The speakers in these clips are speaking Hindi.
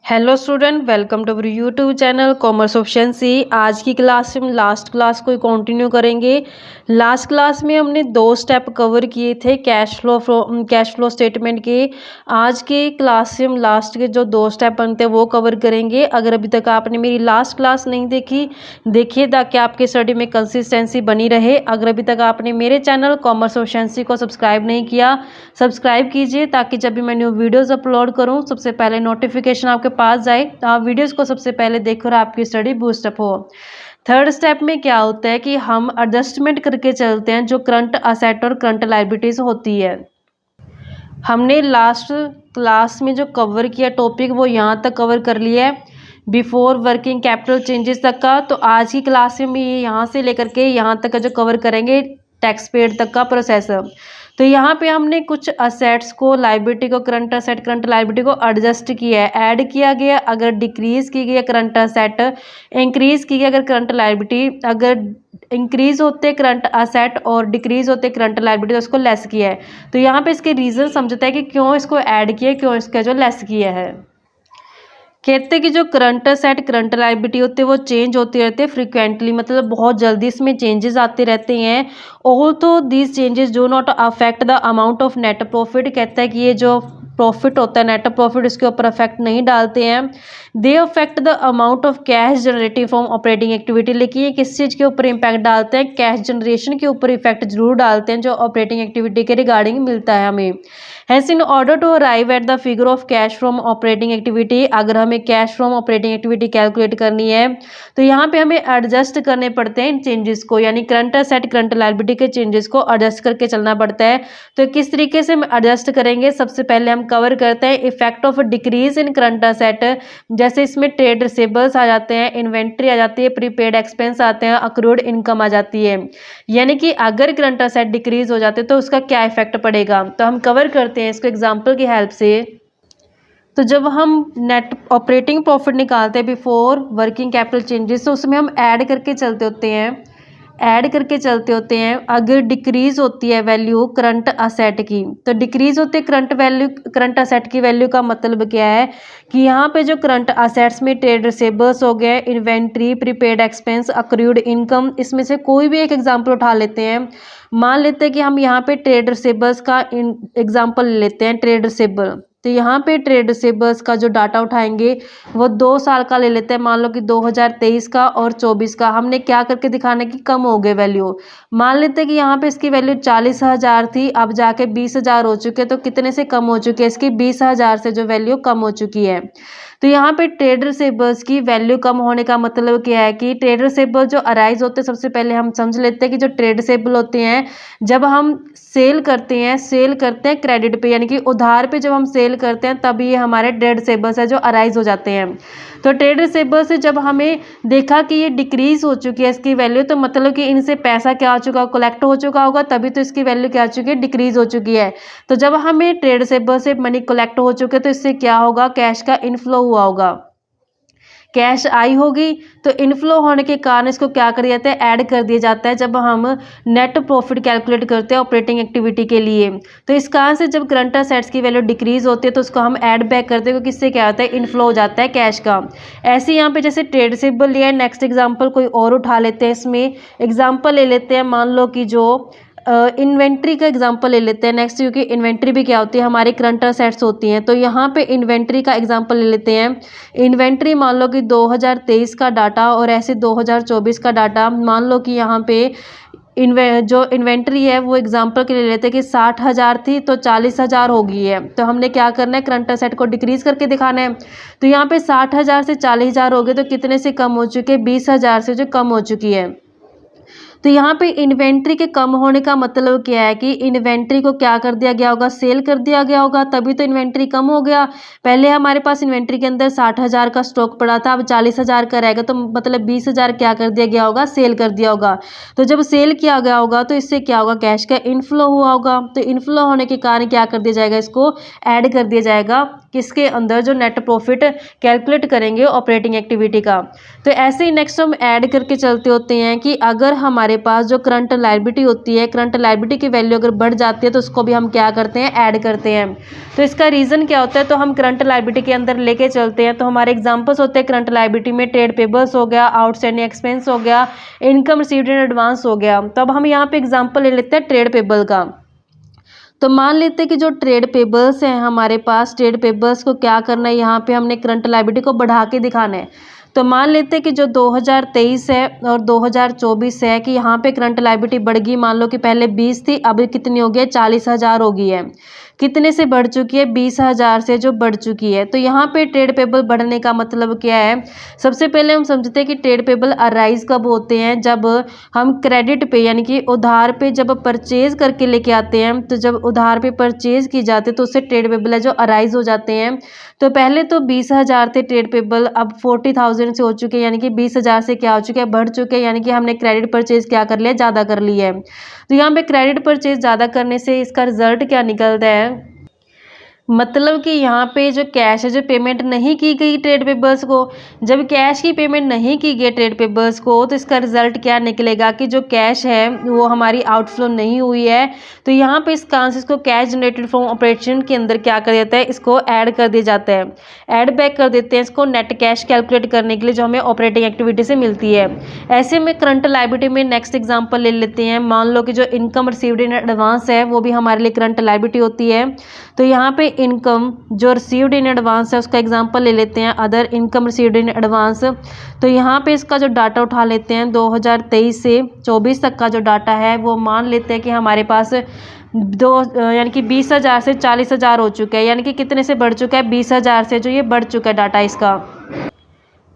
Hello student, welcome to our YouTube channel commerce option C. आज की क्लास में लास्ट क्लास को कंटिन्यू करेंगे। लास्ट क्लास में हमने 2 स्टेप कवर किए थे कैश फ्लो स्टेटमेंट के। आज के क्लास में हम लास्ट के जो 2 स्टेप बनते हैं वो कवर करेंगे। अगर अभी तक आपने मेरी लास्ट क्लास नहीं देखिए ताकि आपके स्टडी में कंसिस्टेंसी बनी रहे। अगर अभी तक आपने मेरे चैनल कॉमर्स ऑप्शन सी को सब्सक्राइब नहीं किया, सब्सक्राइब कीजिए ताकि जब भी मैं न्यू वीडियोज़ अपलोड करूँ सबसे पहले नोटिफिकेशन आपके पास जाए, तो आप वीडियोस को सबसे पहले देखो और आपकी स्टडी बूस्टअप हो। थर्ड स्टेप में क्या होता है कि हम एडजस्टमेंट करके चलते हैं जो करंट असेट और करंट लायबिलिटीज होती है। हमने लास्ट क्लास में जो कवर किया टॉपिक वो यहाँ तक कवर कर लिया है, बिफोर वर्किंग कैपिटल चेंजेस तक का। तो आज की क्लास में ये यहाँ से लेकर के यहाँ तक का जो कवर करेंगे टैक्स पेड तक का प्रोसेस। तो यहाँ पे हमने कुछ असेट्स को, लाइबिलिटी को, करंट असेट करंट लाइबिलिटी को एडजस्ट किया है, ऐड किया गया। अगर डिक्रीज की गई करंट असेट, इंक्रीज की गई अगर करंट लाइबिलिटी, अगर इंक्रीज होते करंट असेट और डिक्रीज होते करंट लाइबिलिटी तो उसको लेस किया है। तो यहाँ पे इसके रीजन समझता है कि क्यों इसको ऐड किया, क्यों इसका जो लेस किया है। कहते हैं कि जो करंट असेट करंट लायबिलिटी होते हैं वो चेंज होते रहते हैं फ्रिक्वेंटली, मतलब बहुत जल्दी इसमें चेंजेस आते रहते हैं। Although these changes do not affect the amount of net profit. कहता है कि ये जो प्रॉफिट होता है नेट प्रॉफिट इसके ऊपर अफेक्ट नहीं डालते हैं। They affect the amount of cash generating from operating activity. लेकिन ये किस चीज़ के ऊपर इम्पैक्ट डालते हैं? कैश जनरेशन के ऊपर इफेक्ट जरूर डालते हैं जो ऑपरेटिंग एक्टिविटी के रिगार्डिंग मिलता है हमें। Hence in order to arrive at the figure of cash from operating activity, अगर हमें cash from operating activity calculate करनी है तो यहाँ पे हमें एडजस्ट करने पड़ते हैं इन चेंजेस को, यानी करंट असेट करंट लायबिलिटी के चेंजेस को एडजस्ट करके चलना पड़ता है। तो किस तरीके से हम एडजस्ट करेंगे, सबसे पहले हम कवर करते हैं effect of decrease in current asset. जैसे इसमें ट्रेड रिसीवेबल्स आ जाते हैं, इन्वेंट्री आ जाती है, प्रीपेड एक्सपेंस आते हैं, अक्रूड इनकम आ जाती है। यानी कि अगर करंट असेट डिक्रीज हो जाते तो उसका क्या इफेक्ट पड़ेगा, तो हम कवर करते हैं इसको एग्जाम्पल की हेल्प से। तो जब हम नेट ऑपरेटिंग प्रॉफिट निकालते हैं बिफोर वर्किंग कैपिटल चेंजेस, तो उसमें हम ऐड करके चलते होते हैं। अगर डिक्रीज होती है वैल्यू करंट असेट की, तो डिक्रीज होती है करंट असेट की वैल्यू का मतलब क्या है कि यहाँ पे जो करंट असेट्स में ट्रेड रिसीवेबल्स हो गए, inventory, prepaid expense, accrued income, इसमें से कोई भी एक एग्जांपल उठा लेते हैं। मान लेते हैं कि हम यहाँ पे ट्रेड रिसीवेबल्स का एग्जांपल ले लेते हैं, ट्रेड रिसीवेबल। तो यहाँ पे ट्रेड रिसीवेबल्स का जो डाटा उठाएंगे वो 2 साल का ले लेते हैं, मान लो कि 2023 का और 24 का। हमने क्या करके दिखाना कि कम हो गए वैल्यू। मान लेते हैं कि यहाँ पे इसकी वैल्यू 40,000 थी, अब जाके 20,000 हो चुके हैं। तो कितने से कम हो चुकी है इसकी? 20,000 से जो वैल्यू कम हो चुकी है। तो यहाँ पे ट्रेड रिसीवेबल्स की वैल्यू कम होने का मतलब क्या है कि ट्रेड रिसीवेबल जो अराइज होते हैं, सबसे पहले हम समझ लेते हैं कि जो ट्रेड रिसीवेबल होते हैं जब हम सेल करते हैं क्रेडिट पे, यानी कि उधार पे जब हम सेल करते हैं तब ये हमारे ट्रेड रिसीवेबल्स है जो अराइज हो जाते हैं। तो ट्रेड रिसीवेबल्स से जब हमें देखा कि ये डिक्रीज हो चुकी है इसकी वैल्यू, तो मतलब कि इनसे पैसा क्या हो चुका, कलेक्ट हो चुका होगा, तभी तो इसकी वैल्यू क्या हो चुकी है, डिक्रीज हो चुकी है। तो जब हमें ट्रेड रिसीवेबल से मनी कलेक्ट हो चुके तो इससे क्या होगा, कैश का इनफ्लो हुआ होगा, कैश आई होगी। तो इनफ्लो होने के कारण इसको क्या कर दिया जाता है, ऐड कर दिया जाता है जब हम नेट प्रॉफिट कैलकुलेट करते हैं ऑपरेटिंग एक्टिविटी के लिए। तो इस कारण से जब करंट असेट्स की वैल्यू डिक्रीज होती है तो उसको हम ऐड बैक करते हैं, क्योंकि इससे क्या होता है, इनफ्लो हो जाता है कैश का। ऐसे यहाँ पे जैसे ट्रेड रिसीवेबल लिया है, नेक्स्ट एग्जाम्पल कोई और उठा लेते हैं। इसमें एग्जाम्पल ले लेते हैं, मान लो कि जो इन्वेंट्री का एग्जांपल ले लेते हैं नेक्स्ट, क्योंकि इन्वेंट्री भी क्या होती है, हमारी करंट असेट्स होती हैं। तो यहाँ पे इन्वेंट्री का एग्जांपल ले लेते हैं। इन्वेंट्री मान लो कि 2023 का डाटा और ऐसे 2024 का डाटा। मान लो कि यहाँ पे जो इन्वेंट्री है वो एग्जांपल के लिए लेते हैं कि 60,000 थी तो 40,000 हो गई है। तो हमने क्या करना है, करंट असेट को डिक्रीज करके दिखाना है। तो यहाँ पे 60,000 से 40,000 हो गए, तो कितने से कम हो चुके, 20,000 से जो कम हो चुकी है। तो यहाँ पे इन्वेंट्री के कम होने का मतलब क्या है कि इन्वेंट्री को क्या कर दिया गया होगा, सेल कर दिया गया होगा, तभी तो इन्वेंट्री कम हो गया। पहले हमारे पास इन्वेंट्री के अंदर 60,000 का स्टॉक पड़ा था, अब 40,000 का रहेगा, तो मतलब 20,000 क्या कर दिया गया होगा, सेल कर दिया होगा। तो जब सेल किया गया होगा तो इससे क्या होगा, कैश का इनफ्लो हुआ होगा। तो इनफ्लो होने के कारण क्या कर दिया जाएगा, इसको ऐड कर दिया जाएगा किसके अंदर, जो नेट प्रॉफिट कैलकुलेट करेंगे ऑपरेटिंग एक्टिविटी का। तो ऐसे ही नेक्स्ट हम ऐड करके चलते होते हैं कि अगर हमारे हमारे पास जो करंट लायबिलिटी होती है, करंट लायबिलिटी की वैल्यू अगर बढ़ जाती है तो उसको भी हम क्या करते हैं, ऐड करते हैं। तो इसका रीज़न क्या होता है, तो हम करंट लायबिलिटी के अंदर लेके चलते हैं। तो हमारे एग्जांपल्स होते हैं करंट लायबिलिटी में, ट्रेड पेबल्स हो गया, आउटस्टैंडिंग एक्सपेंस हो गया, इनकम रिसीव्ड इन एडवांस हो गया। तो अब हम यहाँ पे एग्जाम्पल ले लेते हैं ट्रेड पेबल का। तो मान लेते हैं कि जो ट्रेड पेबल्स हैं हमारे पास, ट्रेड पेबल्स को क्या करना है, यहाँ पे हमने करंट लायबिलिटी को बढ़ा के दिखाना है। तो मान लेते हैं कि जो 2023 है और 2024 है कि यहाँ पे करंट लायबिलिटी बढ़ गई। मान लो कि पहले 20 थी, अब कितनी हो गई है, 40,000 हो गई है। कितने से बढ़ चुकी है, 20,000 से जो बढ़ चुकी है। तो यहाँ पे ट्रेड पेबल बढ़ने का मतलब क्या है, सबसे पहले हम समझते हैं कि ट्रेड पेबल अराइज कब होते हैं, जब हम क्रेडिट पे यानी कि उधार पे जब परचेज करके लेके आते हैं। तो जब उधार पे परचेज की जाती है तो उससे ट्रेड पेबल है जो अराइज हो जाते हैं। तो पहले तो 20,000 थे ट्रेड पेबल, अब 40,000 से हो चुके हैं, यानी कि 20,000 से क्या हो चुके हैं, बढ़ चुके हैं, यानी कि हमने क्रेडिट परचेज क्या कर लिया, ज़्यादा कर लिया है। तो यहाँ पे क्रेडिट परचेज ज़्यादा करने से इसका रिजल्ट क्या निकलता है, मतलब कि यहाँ पे जो कैश है, जो पेमेंट नहीं की गई ट्रेड पेबल्स को, जब कैश की पेमेंट नहीं की गई ट्रेड पेबल्स को, तो इसका रिजल्ट क्या निकलेगा कि जो कैश है वो हमारी आउटफ्लो नहीं हुई है। तो यहाँ पे इस कांसेप्ट को कैश जनरेटेड फ्रॉम ऑपरेशन के अंदर क्या कर देता है, इसको ऐड कर दिया जाता है, ऐड बैक कर देते हैं इसको नेट कैश कैलकुलेट करने के लिए जो हमें ऑपरेटिंग एक्टिविटी से मिलती है। ऐसे में करंट लायबिलिटी में नेक्स्ट एग्जाम्पल ले लेते हैं। मान लो कि जो इनकम रिसीव्ड इन एडवांस है वो भी हमारे लिए करंट लायबिलिटी होती है। तो यहाँ पे इनकम जो रिसीव्ड इन एडवांस है उसका एग्जांपल ले लेते हैं, other income received in advance. तो यहाँ पे इसका जो डाटा उठा लेते हैं 2023 से 24 तक का जो डाटा है वो मान लेते हैं कि हमारे पास यानी कि 20,000 से 40,000 हो चुका है, यानी कि कितने से बढ़ चुका है, 20,000 से जो ये बढ़ चुका है डाटा इसका,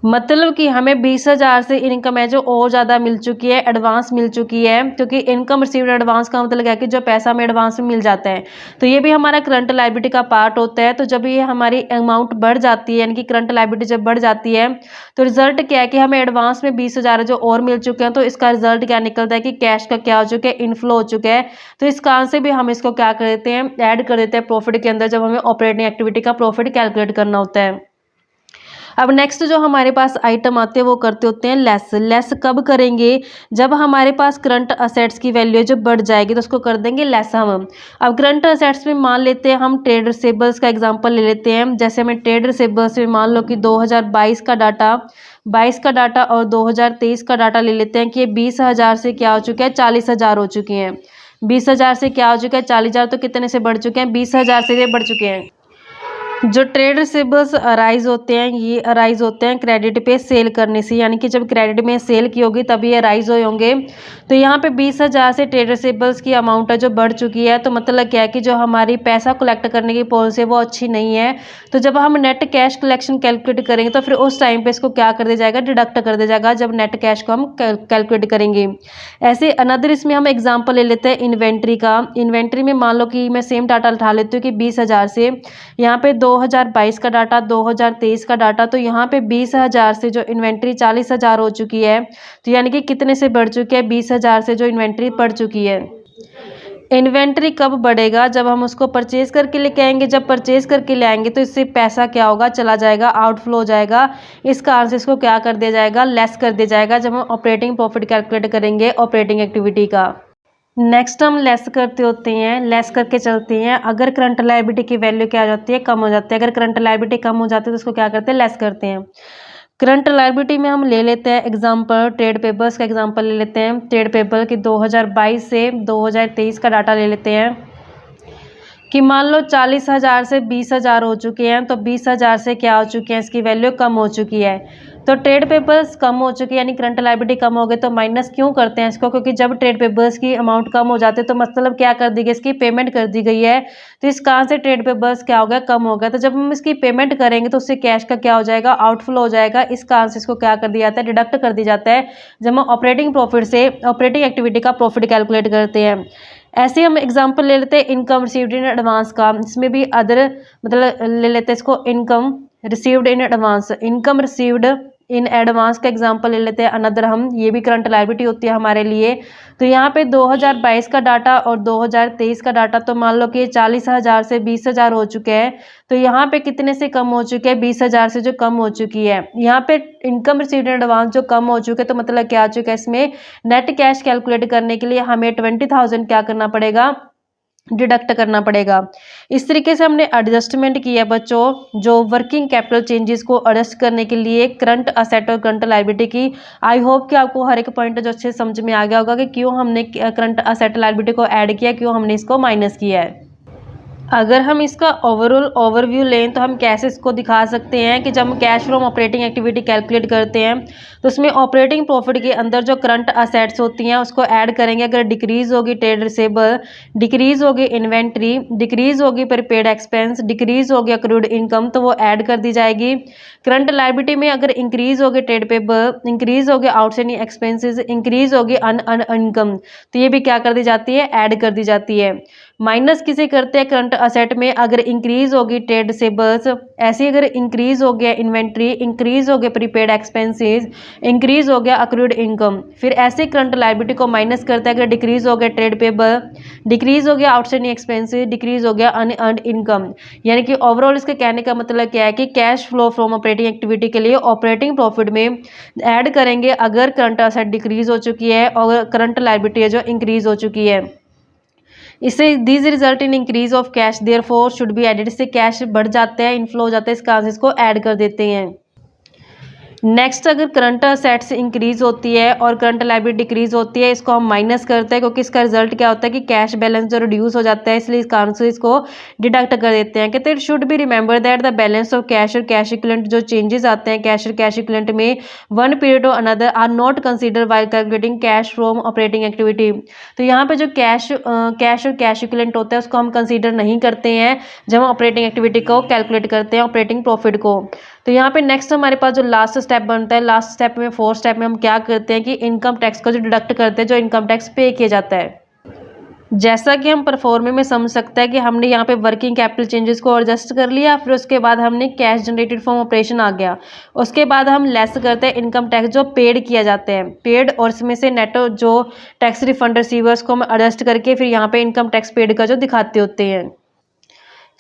मतलब कि हमें 20,000 से इनकम है जो और ज़्यादा मिल चुकी है, एडवांस मिल चुकी है। क्योंकि इनकम रिसीव्ड एडवांस का मतलब है कि जो पैसा हमें एडवांस में मिल जाता है। तो ये भी हमारा करंट लायबिलिटी का पार्ट होता है। तो जब ये हमारी अमाउंट बढ़ जाती है, यानी कि करंट लायबिलिटी जब बढ़ जाती है तो रिजल्ट क्या है कि हमें एडवांस में 20,000 जो और मिल चुके हैं। तो इसका रिजल्ट क्या निकलता है कि कैश का क्या हो चुका है, इनफ्लो हो चुका है। तो इस कारण से भी हम इसको क्या कर देते हैं, ऐड कर देते हैं प्रॉफिट के अंदर, जब हमें ऑपरेटिंग एक्टिविटी का प्रॉफिट कैलकुलेट करना होता है। अब नेक्स्ट जो हमारे पास आइटम आते हैं वो करते होते हैं लेस। लेस कब करेंगे, जब हमारे पास करंट असेट्स की वैल्यू जो बढ़ जाएगी तो उसको कर देंगे लेस हम। अब करंट असेट्स में मान लेते हैं हम ट्रेड रिसीवेबल्स का एग्जांपल ले लेते हैं। जैसे हमें ट्रेड रिसीवेबल्स में मान लो कि 2022 का डाटा और 2023 का डाटा ले लेते हैं कि ये 20,000 से क्या हो चुका है, 40,000 हो चुके हैं। 20,000 से क्या हो चुका है, 40,000, तो कितने से बढ़ चुके हैं, 20,000 से ये बढ़ चुके हैं। जो ट्रेड रिसीवेबल्स अराइज होते हैं, ये अराइज होते हैं क्रेडिट पे सेल करने से, यानी कि जब क्रेडिट में सेल की होगी तभी अराइज हुए होंगे। तो यहाँ पे 20,000 से ट्रेड रिसीवेबल्स की अमाउंट है जो बढ़ चुकी है। तो मतलब क्या है कि जो हमारी पैसा कलेक्ट करने की पॉलिसी है वो अच्छी नहीं है। तो जब हम नेट कैश कलेक्शन कैलकुलेट करेंगे तो फिर उस टाइम पे इसको क्या कर दिया जाएगा, डिडक्ट कर दिया जाएगा, जब नेट कैश को हम कैलकुलेट करेंगे। ऐसे अनदर इसमें हम एग्जाम्पल ले लेते हैं इन्वेंट्री का। इन्वेंट्री में मान लो कि मैं सेम डाटा उठा लेती हूँ कि 20,000 से, यहाँ पे 2022 का डाटा, 2023 का डाटा। तो यहाँ पे 20,000 से जो इन्वेंट्री 40,000 हो चुकी है। तो यानी कि कितने से बढ़ चुकी है, 20,000 से जो इन्वेंट्री बढ़ चुकी है। इन्वेंट्री कब बढ़ेगा, जब हम उसको परचेज करके लेके आएंगे। जब परचेज करके ले आएंगे तो इससे पैसा क्या होगा, चला जाएगा, आउटफ्लो हो जाएगा। इस कारण से इसको क्या कर दिया जाएगा, लेस कर दिया जाएगा, जब हम ऑपरेटिंग प्रॉफिट कैलकुलेट करेंगे ऑपरेटिंग एक्टिविटी का। नेक्स्ट हम लेस करते होते हैं, लेस करके चलते हैं। अगर करंट लायबिलिटी की वैल्यू क्या हो जाती है, कम हो जाती है। अगर करंट लायबिलिटी कम हो जाती है तो उसको क्या करते हैं, लेस करते हैं। करंट लायबिलिटी में हम ले लेते हैं एग्जांपल, ट्रेड पेबल्स का एग्जांपल ले लेते हैं। ट्रेड पेबल की 2022 से 2023 का डाटा ले लेते हैं कि मान लो 40,000 से 20,000 हो चुके हैं। तो 20,000 से क्या हो चुके हैं, इसकी वैल्यू कम हो चुकी है। तो ट्रेड पेबल्स कम हो चुकी है, यानी करंट लायबिलिटी कम हो गई। तो माइनस क्यों करते हैं इसको, क्योंकि जब ट्रेड पेबल्स की अमाउंट कम हो जाती है तो मतलब क्या कर दी गई, इसकी पेमेंट कर दी गई है। तो इस कारण से ट्रेड पेबल्स क्या हो गया, कम हो गया। तो जब हम इसकी पेमेंट करेंगे तो उससे कैश का क्या हो जाएगा, आउटफ्लो हो जाएगा। इस कारण से इसको क्या कर दिया जाता है, डिडक्ट कर दिया जाता है, जब हम ऑपरेटिंग प्रॉफिट से ऑपरेटिंग एक्टिविटी का प्रॉफिट कैलकुलेट करते हैं। ऐसे हम एग्जांपल ले लेते हैं इनकम रिसीव्ड इन एडवांस का। इसमें भी अदर मतलब ले लेते हैं इसको, income received in advance. Income received in advance का एग्जांपल ले लेते हैं अनदर हम, ये भी करंट लायबिलिटी होती है हमारे लिए। तो यहाँ पे 2022 का डाटा और 2023 का डाटा, तो मान लो कि 40,000 से 20,000 हो चुके हैं। तो यहाँ पे कितने से कम हो चुके हैं, 20,000 से जो कम हो चुकी है। यहाँ पे इनकम रिसीव्ड इन एडवांस जो कम हो चुके हैं, तो मतलब क्या आ चुका है, इसमें नेट कैश कैलकुलेट करने के लिए हमें 20,000 क्या करना पड़ेगा, डिडक्ट करना पड़ेगा। इस तरीके से हमने एडजस्टमेंट किया बच्चों, जो वर्किंग कैपिटल चेंजेस को एडजस्ट करने के लिए करंट असेट और करंट लायबिलिटी की। आई होप कि आपको हर एक पॉइंट जो अच्छे समझ में आ गया होगा कि क्यों हमने करंट असेट लायबिलिटी को ऐड किया, क्यों हमने इसको माइनस किया है। अगर हम इसका ओवरऑल ओवरव्यू लें तो हम कैसे इसको दिखा सकते हैं कि जब हम cash from operating activity calculate करते हैं तो उसमें ऑपरेटिंग प्रॉफिट के अंदर जो करंट असेट्स होती हैं उसको ऐड करेंगे। अगर डिक्रीज होगी ट्रेड रिसेबल, डिक्रीज होगी इन्वेंट्री, डिक्रीज होगी प्रीपेड एक्सपेंस, डिक्रीज होगी अक्रूड इनकम, तो वो ऐड कर दी जाएगी। करंट लायबिलिटी में अगर इंक्रीज होगी ट्रेड पेबल, इंक्रीज होगी आउटस्टैंडिंग एक्सपेंसेस, इंक्रीज होगी अन इनकम, तो ये भी क्या कर दी जाती है, ऐड कर दी जाती है। माइनस किसे करते हैं करंट असेट में, अगर इंक्रीज होगी ट्रेड रिसेबल्स, ऐसे अगर इंक्रीज हो गया इन्वेंट्री, इंक्रीज हो गया प्रीपेड एक्सपेंसेस, इंक्रीज हो गया अक्रूड इनकम, फिर ऐसे करंट लायबिलिटी को माइनस करते हैं अगर डिक्रीज हो गया ट्रेड पेबल, डिक्रीज हो गया आउटस्टैंडिंग एक्सपेंसेस, डिक्रीज हो गया अनअर्न्ड इनकम। यानी कि ओवरऑल इसके कहने का मतलब क्या है कि cash flow from operating activity के लिए ऑपरेटिंग प्रॉफिट में ऐड करेंगे अगर करंट असेट डिक्रीज हो चुकी है और करंट लायबिलिटी है जो इंक्रीज हो चुकी है। इससे this result in increase of cash therefore should be added, इससे कैश बढ़ जाता है, इनफ्लो हो जाता है, इस कारण इसको ऐड कर देते हैं। नेक्स्ट, अगर करंट असेट्स इंक्रीज होती है और करंट लायबिलिटी डिक्रीज होती है, इसको हम माइनस करते हैं क्योंकि इसका रिजल्ट क्या होता है कि कैश बैलेंस जो रिड्यूस हो जाता है, इसलिए इस कारण से इसको डिडक्ट कर देते हैं। कहते हैं should be remember that the balance of cash और कैश इक्विवेलेंट जो चेंजेस आते हैं कैश और कैश इक्विवेलेंट में वन पीरियड और another are not consider while calculating cash from operating activity. तो यहाँ पे जो कैश और कैश इक्विवेलेंट होता है उसको हम कंसिडर नहीं करते हैं जब हम ऑपरेटिंग एक्टिविटी को कैलकुलेट करते हैं, ऑपरेटिंग प्रॉफिट को। तो यहाँ पे नेक्स्ट हमारे पास जो लास्ट स्टेप बनता है, लास्ट स्टेप में 4 स्टेप में हम क्या करते हैं कि इनकम टैक्स को जो डिडक्ट करते हैं, जो इनकम टैक्स पे किया जाता है। जैसा कि हम परफॉर्मे में समझ सकते हैं कि हमने यहाँ पे वर्किंग कैपिटल चेंजेस को एडजस्ट कर लिया, फिर उसके बाद हमने कैश जनरेटेड फ्रॉम ऑपरेशन आ गया, उसके बाद हम लेस करते हैं इनकम टैक्स जो पेड किया जाता है, पेड, और इसमें से नेट जो टैक्स रिफंड रिसीवर्स को हम एडजस्ट करके फिर यहाँ पे इनकम टैक्स पेड का जो दिखाते होते हैं।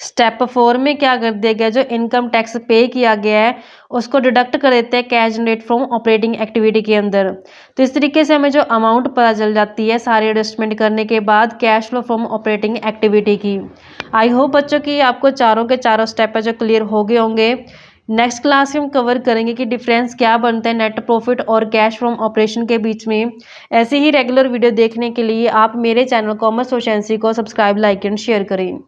स्टेप 4 में क्या कर दिया गया, जो इनकम टैक्स पे किया गया है उसको डिडक्ट कर देते हैं cash generate from operating activity के अंदर। तो इस तरीके से हमें जो अमाउंट पता चल जाती है सारे एडजस्टमेंट करने के बाद cash flow from operating activity की। आई होप बच्चों की आपको चारों के चारों स्टेप है जो क्लियर हो गए होंगे। नेक्स्ट क्लास में हम कवर करेंगे कि डिफरेंस क्या बनता है नेट प्रॉफिट और कैश फ्रॉम ऑपरेशन के बीच में। ऐसे ही रेगुलर वीडियो देखने के लिए आप मेरे चैनल कॉमर्स प्रोficiency को सब्सक्राइब, लाइक एंड शेयर करें।